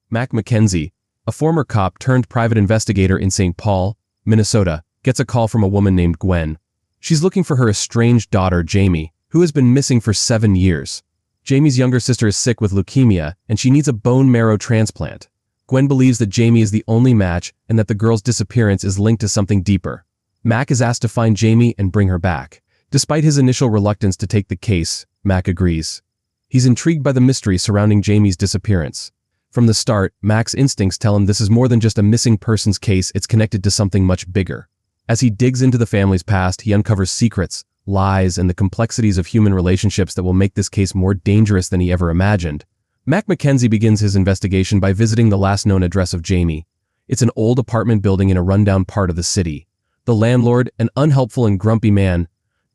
Mac Mackenzie, a former cop turned private investigator in St. Paul, Minnesota, gets a call from a woman named Gwen. She's looking for her estranged daughter, Jamie, who has been missing for 7 years. Jamie's younger sister is sick with leukemia, and she needs a bone marrow transplant. Gwen believes that Jamie is the only match and that the girl's disappearance is linked to something deeper. Mac is asked to find Jamie and bring her back. Despite his initial reluctance to take the case, Mac agrees. He's intrigued by the mystery surrounding Jamie's disappearance. From the start, Mac's instincts tell him this is more than just a missing persons case, it's connected to something much bigger. As he digs into the family's past, he uncovers secrets, lies, and the complexities of human relationships that will make this case more dangerous than he ever imagined. Mac Mackenzie begins his investigation by visiting the last known address of Jamie. It's an old apartment building in a rundown part of the city. The landlord, an unhelpful and grumpy man,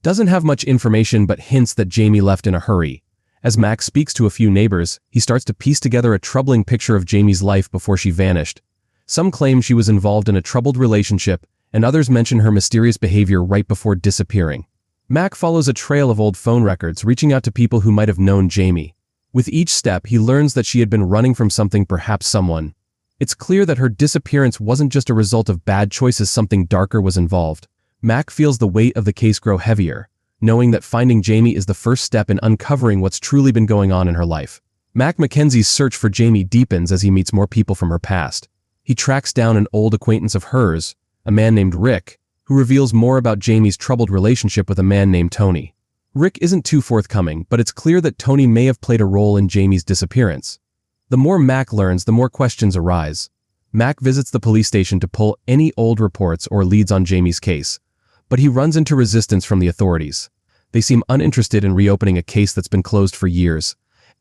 doesn't have much information but hints that Jamie left in a hurry. As Mac speaks to a few neighbors, he starts to piece together a troubling picture of Jamie's life before she vanished. Some claim she was involved in a troubled relationship, and others mention her mysterious behavior right before disappearing. Mac follows a trail of old phone records, reaching out to people who might have known Jamie. With each step, he learns that she had been running from something, perhaps someone. It's clear that her disappearance wasn't just a result of bad choices, something darker was involved. Mac feels the weight of the case grow heavier, knowing that finding Jamie is the first step in uncovering what's truly been going on in her life. Mac Mackenzie's search for Jamie deepens as he meets more people from her past. He tracks down an old acquaintance of hers, a man named Rick, who reveals more about Jamie's troubled relationship with a man named Tony. Rick isn't too forthcoming, but it's clear that Tony may have played a role in Jamie's disappearance. The more Mac learns, the more questions arise. Mac visits the police station to pull any old reports or leads on Jamie's case, but he runs into resistance from the authorities. They seem uninterested in reopening a case that's been closed for years,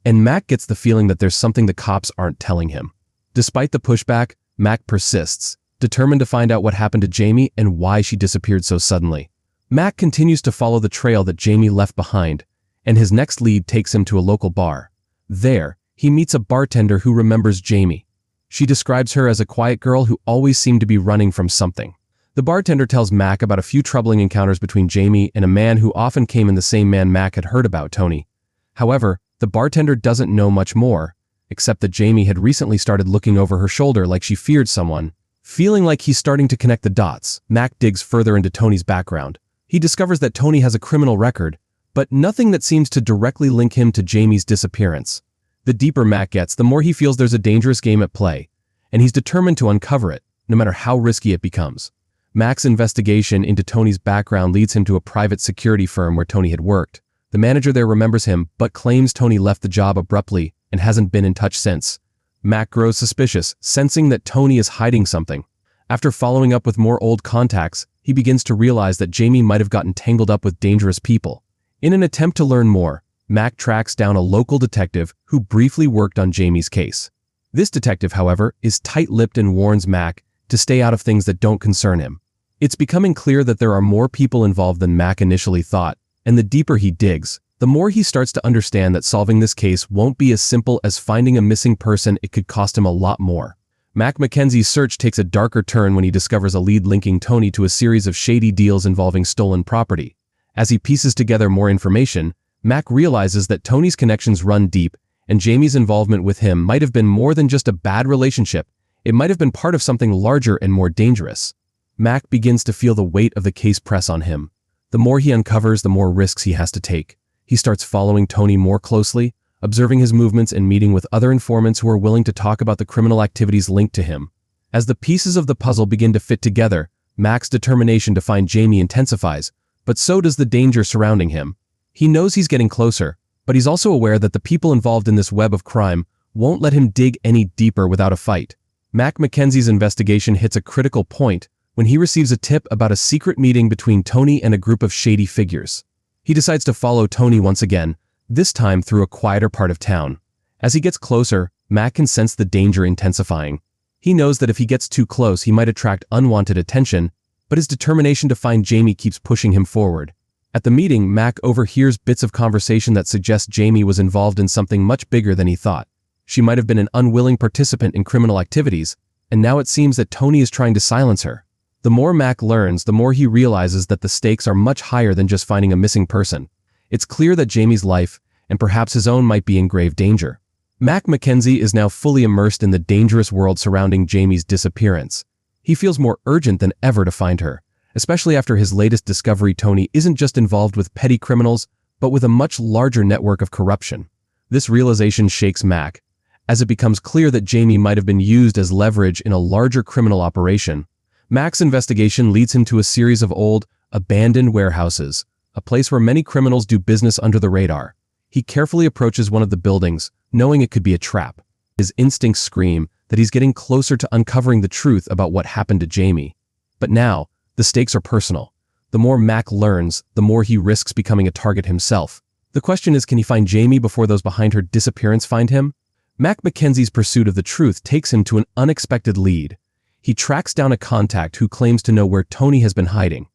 and Mac gets the feeling that there's something the cops aren't telling him. Despite the pushback, Mac persists, determined to find out what happened to Jamie and why she disappeared so suddenly. Mac continues to follow the trail that Jamie left behind, and his next lead takes him to a local bar. There, he meets a bartender who remembers Jamie. She describes her as a quiet girl who always seemed to be running from something. The bartender tells Mac about a few troubling encounters between Jamie and a man who often came in the same man Mac had heard about, Tony. However, the bartender doesn't know much more, except that Jamie had recently started looking over her shoulder like she feared someone. Feeling like he's starting to connect the dots, Mac digs further into Tony's background. He discovers that Tony has a criminal record, but nothing that seems to directly link him to Jamie's disappearance. The deeper Mac gets, the more he feels there's a dangerous game at play, and he's determined to uncover it, no matter how risky it becomes. Mac's investigation into Tony's background leads him to a private security firm where Tony had worked. The manager there remembers him, but claims Tony left the job abruptly and hasn't been in touch since. Mac grows suspicious, sensing that Tony is hiding something. After following up with more old contacts, he begins to realize that Jamie might have gotten tangled up with dangerous people. In an attempt to learn more, Mac tracks down a local detective who briefly worked on Jamie's case. This detective, however, is tight-lipped and warns Mac to stay out of things that don't concern him. It's becoming clear that there are more people involved than Mac initially thought, and the deeper he digs, the more he starts to understand that solving this case won't be as simple as finding a missing person. It could cost him a lot more. Mac Mackenzie's search takes a darker turn when he discovers a lead linking Tony to a series of shady deals involving stolen property. As he pieces together more information, Mac realizes that Tony's connections run deep, and Jamie's involvement with him might have been more than just a bad relationship. It might have been part of something larger and more dangerous. Mac begins to feel the weight of the case press on him. The more he uncovers, the more risks he has to take. He starts following Tony more closely, observing his movements and meeting with other informants who are willing to talk about the criminal activities linked to him. As the pieces of the puzzle begin to fit together, Mac's determination to find Jamie intensifies, but so does the danger surrounding him. He knows he's getting closer, but he's also aware that the people involved in this web of crime won't let him dig any deeper without a fight. Mac Mackenzie's investigation hits a critical point when he receives a tip about a secret meeting between Tony and a group of shady figures. He decides to follow Tony once again, this time through a quieter part of town. As he gets closer, Mac can sense the danger intensifying. He knows that if he gets too close, he might attract unwanted attention, but his determination to find Jamie keeps pushing him forward. At the meeting, Mac overhears bits of conversation that suggest Jamie was involved in something much bigger than he thought. She might have been an unwilling participant in criminal activities, and now it seems that Tony is trying to silence her. The more Mac learns, the more he realizes that the stakes are much higher than just finding a missing person. It's clear that Jamie's life, and perhaps his own, might be in grave danger. Mac Mackenzie is now fully immersed in the dangerous world surrounding Jamie's disappearance. He feels more urgent than ever to find her, especially after his latest discovery Tony isn't just involved with petty criminals, but with a much larger network of corruption. This realization shakes Mac, as it becomes clear that Jamie might have been used as leverage in a larger criminal operation. Mac's investigation leads him to a series of old, abandoned warehouses, a place where many criminals do business under the radar. He carefully approaches one of the buildings, knowing it could be a trap. His instincts scream that he's getting closer to uncovering the truth about what happened to Jamie. But now, the stakes are personal. The more Mac learns, the more he risks becoming a target himself. The question is, can he find Jamie before those behind her disappearance find him? Mac Mackenzie's pursuit of the truth takes him to an unexpected lead. He tracks down a contact who claims to know where Tony has been hiding.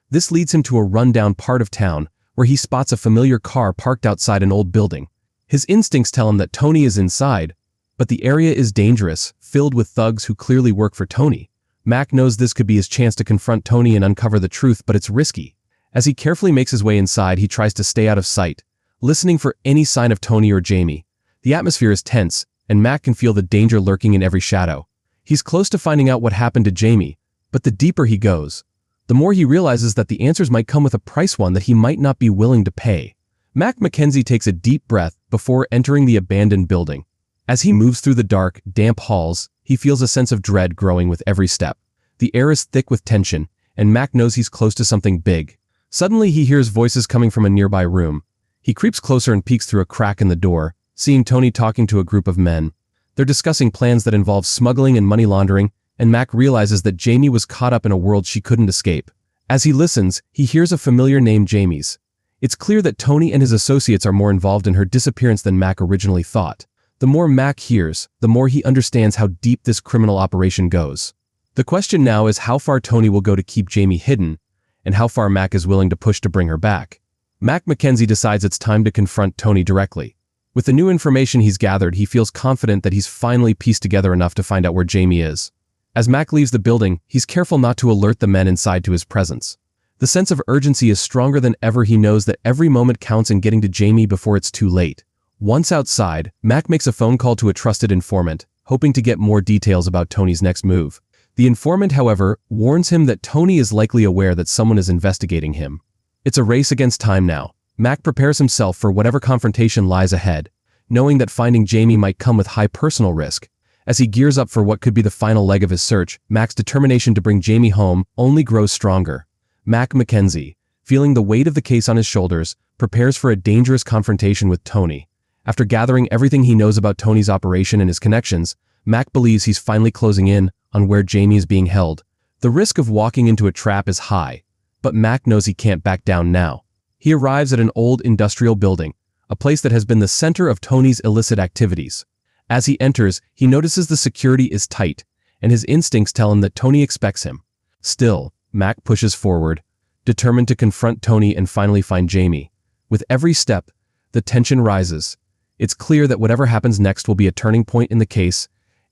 This leads him to a rundown part of town, where he spots a familiar car parked outside an old building. His instincts tell him that Tony is inside, but the area is dangerous, filled with thugs who clearly work for Tony. Mac knows this could be his chance to confront Tony and uncover the truth, but it's risky. As he carefully makes his way inside, he tries to stay out of sight, listening for any sign of Tony or Jamie. The atmosphere is tense, and Mac can feel the danger lurking in every shadow. He's close to finding out what happened to Jamie, but the deeper he goes, the more he realizes that the answers might come with a price, one that he might not be willing to pay. Mac Mackenzie takes a deep breath before entering the abandoned building. As he moves through the dark, damp halls, he feels a sense of dread growing with every step. The air is thick with tension, and Mac knows he's close to something big. Suddenly he hears voices coming from a nearby room. He creeps closer and peeks through a crack in the door, seeing Tony talking to a group of men. They're discussing plans that involve smuggling and money laundering, and Mac realizes that Jamie was caught up in a world she couldn't escape. As he listens, he hears a familiar name, Jamie's. It's clear that Tony and his associates are more involved in her disappearance than Mac originally thought. The more Mac hears, the more he understands how deep this criminal operation goes. The question now is how far Tony will go to keep Jamie hidden, and how far Mac is willing to push to bring her back. Mac Mackenzie decides it's time to confront Tony directly. With the new information he's gathered, he feels confident that he's finally pieced together enough to find out where Jamie is. As Mac leaves the building, he's careful not to alert the men inside to his presence. The sense of urgency is stronger than ever. He knows that every moment counts in getting to Jamie before it's too late. Once outside, Mac makes a phone call to a trusted informant, hoping to get more details about Tony's next move. The informant, however, warns him that Tony is likely aware that someone is investigating him. It's a race against time now. Mac prepares himself for whatever confrontation lies ahead, knowing that finding Jamie might come with high personal risk. As he gears up for what could be the final leg of his search, Mac's determination to bring Jamie home only grows stronger. Mac Mackenzie, feeling the weight of the case on his shoulders, prepares for a dangerous confrontation with Tony. After gathering everything he knows about Tony's operation and his connections, Mac believes he's finally closing in on where Jamie is being held. The risk of walking into a trap is high, but Mac knows he can't back down now. He arrives at an old industrial building, a place that has been the center of Tony's illicit activities. As he enters, he notices the security is tight, and his instincts tell him that Tony expects him. Still, Mac pushes forward, determined to confront Tony and finally find Jamie. With every step, the tension rises. It's clear that whatever happens next will be a turning point in the case,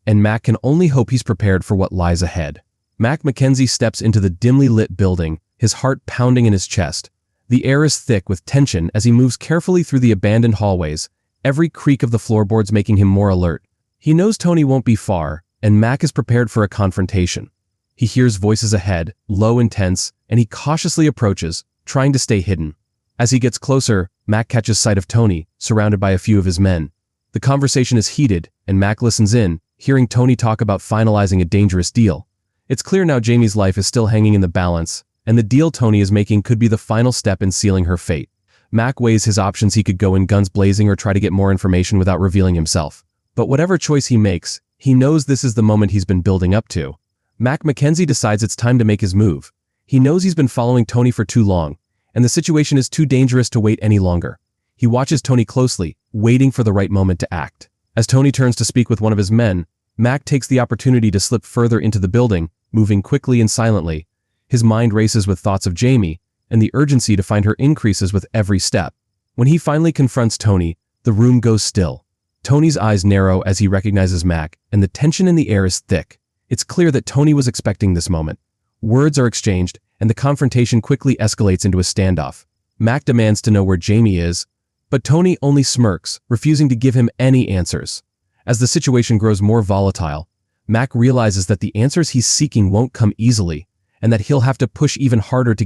and Mac can only hope he's prepared for what lies ahead. Mac Mackenzie steps into the dimly lit building, his heart pounding in his chest. The air is thick with tension as he moves carefully through the abandoned hallways, every creak of the floorboards making him more alert. He knows Tony won't be far, and Mac is prepared for a confrontation. He hears voices ahead, low and tense, and he cautiously approaches, trying to stay hidden. As he gets closer, Mac catches sight of Tony, surrounded by a few of his men. The conversation is heated, and Mac listens in, hearing Tony talk about finalizing a dangerous deal. It's clear now Jamie's life is still hanging in the balance, and the deal Tony is making could be the final step in sealing her fate. Mac weighs his options. He could go in guns blazing or try to get more information without revealing himself. But whatever choice he makes, he knows this is the moment he's been building up to. Mac Mackenzie decides it's time to make his move. He knows he's been following Tony for too long, and the situation is too dangerous to wait any longer. He watches Tony closely, waiting for the right moment to act. As Tony turns to speak with one of his men, Mac takes the opportunity to slip further into the building, moving quickly and silently. His mind races with thoughts of Jamie, and the urgency to find her increases with every step. When he finally confronts Tony, the room goes still. Tony's eyes narrow as he recognizes Mac, and the tension in the air is thick. It's clear that Tony was expecting this moment. Words are exchanged, and the confrontation quickly escalates into a standoff. Mac demands to know where Jamie is, but Tony only smirks, refusing to give him any answers. As the situation grows more volatile, Mac realizes that the answers he's seeking won't come easily, and that he'll have to push even harder to get